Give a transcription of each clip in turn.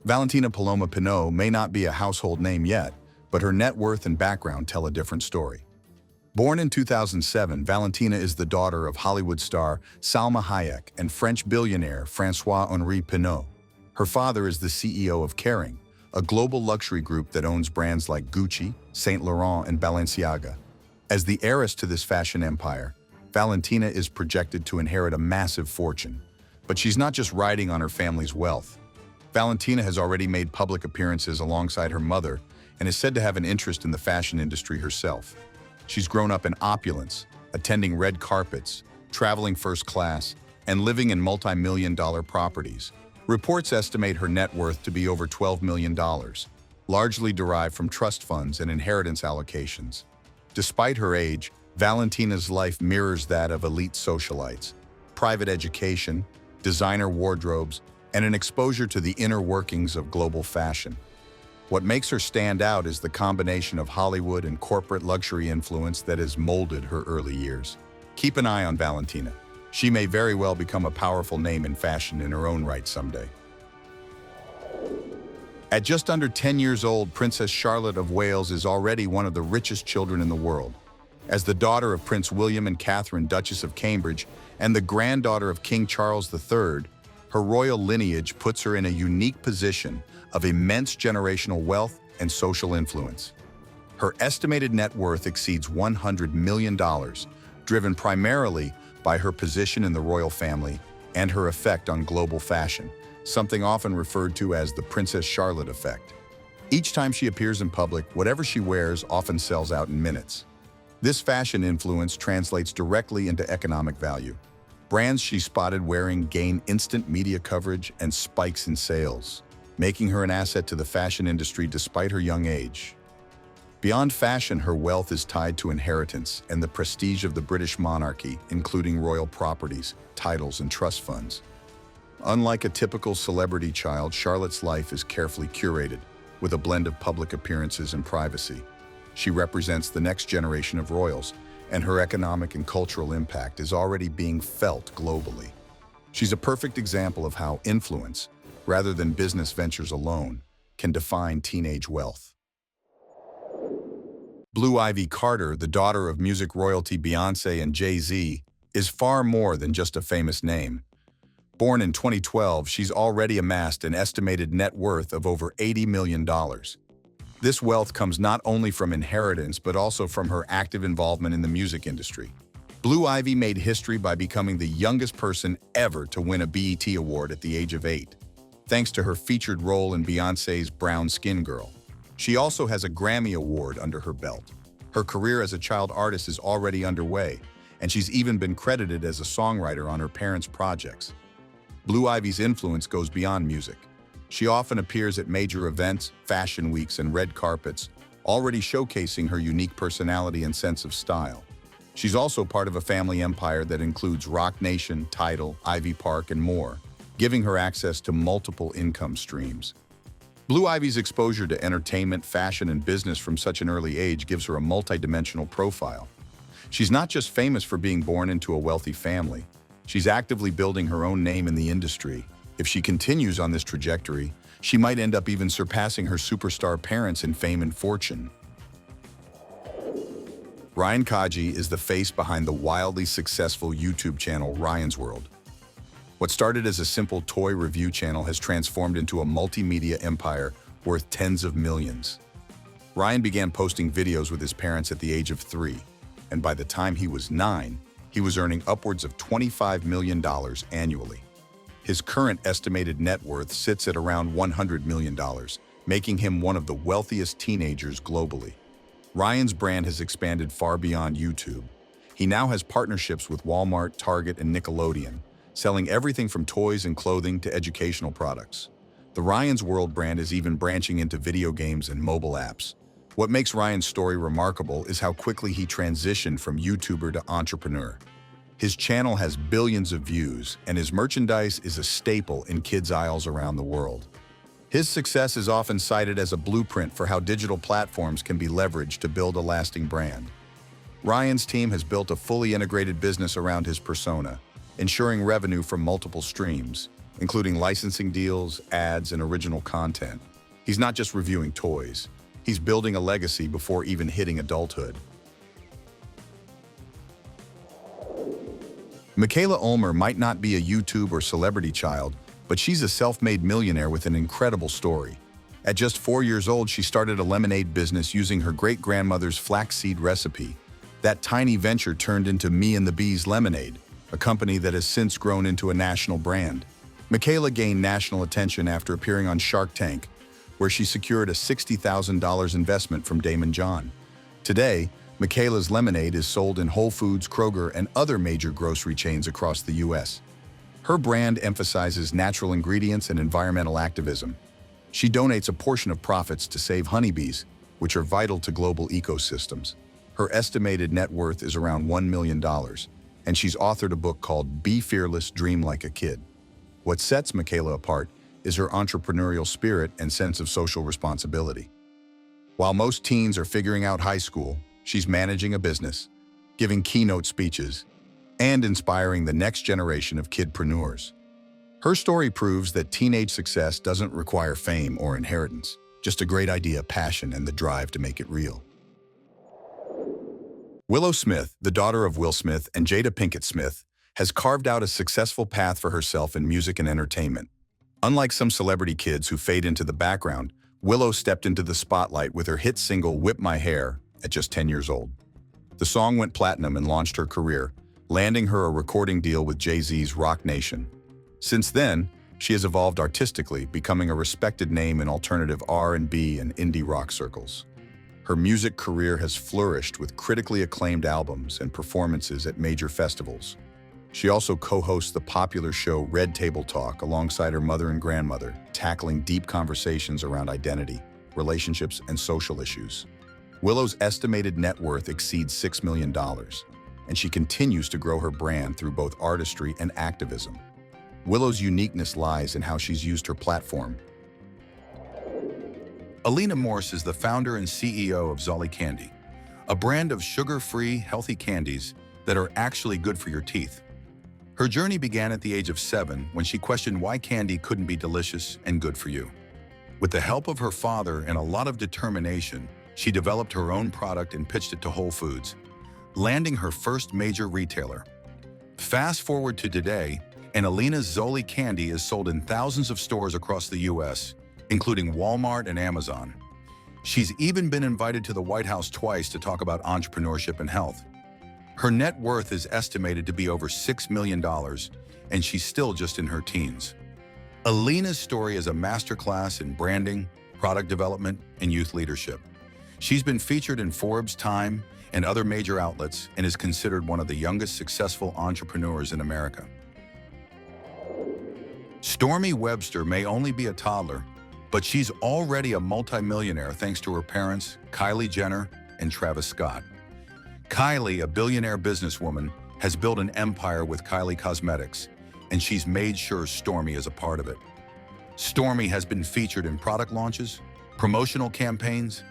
Valentina Pinault may not be a household name yet, but her net worth and background tell a different story. Born in 2007, Valentina is the daughter of Hollywood star Salma Hayek and French billionaire François-Henri Pinault. Her father is the CEO of Kering, a global luxury group that owns brands like Gucci, Saint Laurent, and Balenciaga. As the heiress to this fashion empire, Valentina is projected to inherit a massive fortune. But she's not just riding on her family's wealth. Valentina has already made public appearances alongside her mother and is said to have an interest in the fashion industry herself. She's grown up in opulence, attending red carpets, traveling first class, and living in multi-million-dollar properties. Reports estimate her net worth to be over $12 million, largely derived from trust funds and inheritance allocations. Despite her age, Valentina's life mirrors that of elite socialites: private education, designer wardrobes, and an exposure to the inner workings of global fashion. What makes her stand out is the combination of Hollywood and corporate luxury influence that has molded her early years. Keep an eye on Valentina. She may very well become a powerful name in fashion in her own right someday. At just under 10 years old, Princess Charlotte of Wales is already one of the richest children in the world. As the daughter of Prince William and Catherine, Duchess of Cambridge, and the granddaughter of King Charles III, her royal lineage puts her in a unique position of immense generational wealth and social influence. Her estimated net worth exceeds $100 million, driven primarily by her position in the royal family and her effect on global fashion, something often referred to as the Princess Charlotte effect. Each time she appears in public, whatever she wears often sells out in minutes. This fashion influence translates directly into economic value. Brands she's spotted wearing gain instant media coverage and spikes in sales, making her an asset to the fashion industry despite her young age. Beyond fashion, her wealth is tied to inheritance and the prestige of the British monarchy, including royal properties, titles, and trust funds. Unlike a typical celebrity child, Charlotte's life is carefully curated, with a blend of public appearances and privacy. She represents the next generation of royals, and her economic and cultural impact is already being felt globally. She's a perfect example of how influence, rather than business ventures alone, can define teenage wealth. Blue Ivy Carter, the daughter of music royalty Beyoncé and Jay-Z, is far more than just a famous name. Born in 2012, she's already amassed an estimated net worth of over $80 million. This wealth comes not only from inheritance but also from her active involvement in the music industry. Blue Ivy made history by becoming the youngest person ever to win a BET Award at the age of 8, thanks to her featured role in Beyoncé's Brown Skin Girl. She also has a Grammy Award under her belt. Her career as a child artist is already underway, and she's even been credited as a songwriter on her parents' projects. Blue Ivy's influence goes beyond music. She often appears at major events, fashion weeks, and red carpets, already showcasing her unique personality and sense of style. She's also part of a family empire that includes Roc Nation, Tidal, Ivy Park, and more, giving her access to multiple income streams. Blue Ivy's exposure to entertainment, fashion, and business from such an early age gives her a multidimensional profile. She's not just famous for being born into a wealthy family. She's actively building her own name in the industry. If she continues on this trajectory, she might end up even surpassing her superstar parents in fame and fortune. Ryan Kaji is the face behind the wildly successful YouTube channel Ryan's World. What started as a simple toy review channel has transformed into a multimedia empire worth tens of millions. Ryan began posting videos with his parents at the age of 3, and by the time he was 9, he was earning upwards of $25 million annually. His current estimated net worth sits at around $100 million, making him one of the wealthiest teenagers globally. Ryan's brand has expanded far beyond YouTube. He now has partnerships with Walmart, Target, and Nickelodeon, selling everything from toys and clothing to educational products. The Ryan's World brand is even branching into video games and mobile apps. What makes Ryan's story remarkable is how quickly he transitioned from YouTuber to entrepreneur. His channel has billions of views, and his merchandise is a staple in kids' aisles around the world. His success is often cited as a blueprint for how digital platforms can be leveraged to build a lasting brand. Ryan's team has built a fully integrated business around his persona, ensuring revenue from multiple streams. including licensing deals, ads, and original content. He's not just reviewing toys. He's building a legacy before even hitting adulthood. Mikaila Ulmer might not be a YouTube or celebrity child, but she's a self-made millionaire with an incredible story. At just 4 years old, she started a lemonade business using her great-grandmother's flaxseed recipe. That tiny venture turned into Me and the Bees Lemonade, a company that has since grown into a national brand. Mikaila gained national attention after appearing on Shark Tank, where she secured a $60,000 investment from Daymond John. Today, Mikaila's lemonade is sold in Whole Foods, Kroger, and other major grocery chains across the U.S. Her brand emphasizes natural ingredients and environmental activism. She donates a portion of profits to save honeybees, which are vital to global ecosystems. Her estimated net worth is around $1 million, and she's authored a book called Be Fearless, Dream Like a Kid. What sets Mikaila apart is her entrepreneurial spirit and sense of social responsibility. While most teens are figuring out high school, she's managing a business, giving keynote speeches, and inspiring the next generation of kidpreneurs. Her story proves that teenage success doesn't require fame or inheritance, just a great idea, passion, and the drive to make it real. Willow Smith, the daughter of Will Smith and Jada Pinkett Smith, has carved out a successful path for herself in music and entertainment. Unlike some celebrity kids who fade into the background, Willow stepped into the spotlight with her hit single Whip My Hair at just 10 years old. The song went platinum and launched her career, landing her a recording deal with Jay-Z's Roc Nation. Since then, she has evolved artistically, becoming a respected name in alternative R&B and indie rock circles. Her music career has flourished with critically acclaimed albums and performances at major festivals. She also co-hosts the popular show Red Table Talk alongside her mother and grandmother, tackling deep conversations around identity, relationships, and social issues. Willow's estimated net worth exceeds $6 million, and she continues to grow her brand through both artistry and activism. Willow's uniqueness lies in how she's used her platform. Alina Morse is the founder and CEO of Zolly Candy, a brand of sugar-free, healthy candies that are actually good for your teeth. Her journey began at the age of 7 when she questioned why candy couldn't be delicious and good for you. With the help of her father and a lot of determination, she developed her own product and pitched it to Whole Foods, landing her first major retailer. Fast forward to today, and Alina's Zolly Candy is sold in thousands of stores across the U.S., including Walmart and Amazon. She's even been invited to the White House twice to talk about entrepreneurship and health. Her net worth is estimated to be over $6 million, and she's still just in her teens. Alina's story is a masterclass in branding, product development, and youth leadership. She's been featured in Forbes, Time, and other major outlets and is considered one of the youngest successful entrepreneurs in America. Stormi Webster may only be a toddler, but she's already a multimillionaire thanks to her parents, Kylie Jenner and Travis Scott. Kylie, a billionaire businesswoman, has built an empire with Kylie Cosmetics, and she's made sure Stormi is a part of it. Stormi has been featured in product launches, promotional campaigns,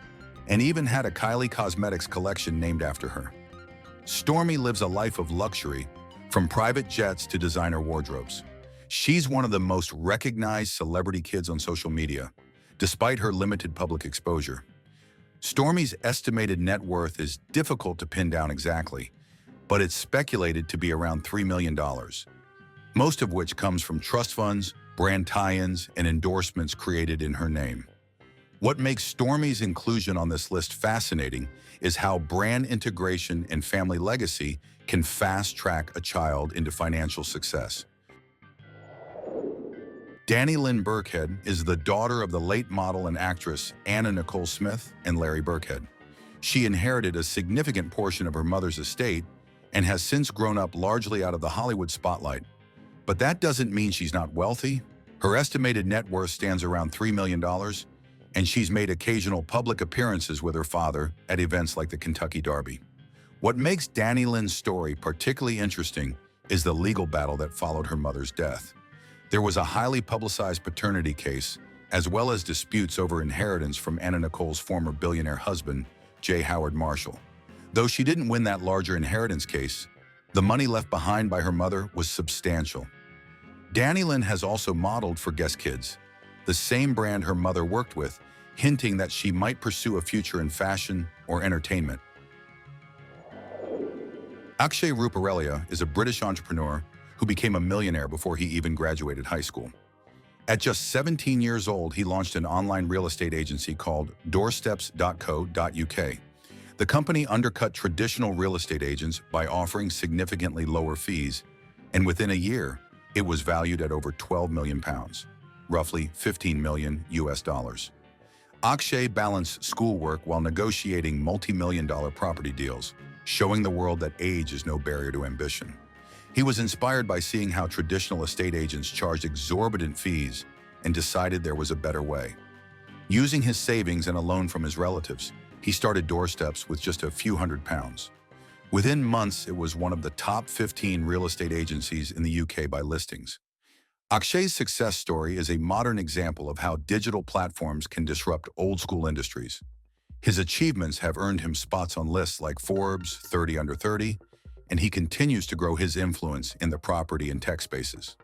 and even had a Kylie Cosmetics collection named after her. Stormi lives a life of luxury, from private jets to designer wardrobes. She's one of the most recognized celebrity kids on social media, despite her limited public exposure. Stormi's estimated net worth is difficult to pin down exactly, but it's speculated to be around $3 million, most of which comes from trust funds, brand tie-ins, and endorsements created in her name. What makes Stormi's inclusion on this list fascinating is how brand integration and family legacy can fast-track a child into financial success. Dannielynn Birkhead is the daughter of the late model and actress Anna Nicole Smith and Larry Burkehead. She inherited a significant portion of her mother's estate and has since grown up largely out of the Hollywood spotlight. But that doesn't mean she's not wealthy. Her estimated net worth stands around $3 million, and she's made occasional public appearances with her father at events like the Kentucky Derby. What makes Dannylynn's story particularly interesting is the legal battle that followed her mother's death. There was a highly publicized paternity case, as well as disputes over inheritance from Anna Nicole's former billionaire husband, J. Howard Marshall. Though she didn't win that larger inheritance case, the money left behind by her mother was substantial. Dannielynn has also modeled for Guess Kids, the same brand her mother worked with, hinting that she might pursue a future in fashion or entertainment. Akshay Ruparelia is a British entrepreneur who became a millionaire before he even graduated high school. At just 17 years old, he launched an online real estate agency called doorsteps.co.uk. The company undercut traditional real estate agents by offering significantly lower fees, and within a year, it was valued at over £12 million, roughly $15 million US. Akshay balanced schoolwork while negotiating multi-million-dollar property deals, showing the world that age is no barrier to ambition. He was inspired by seeing how traditional estate agents charged exorbitant fees and decided there was a better way. Using his savings and a loan from his relatives, he started Doorsteps with just a few £100s. Within months, it was one of the top 15 real estate agencies in the UK by listings. Akshay's success story is a modern example of how digital platforms can disrupt old-school industries. His achievements have earned him spots on lists like Forbes 30 Under 30, and he continues to grow his influence in the property and tech spaces.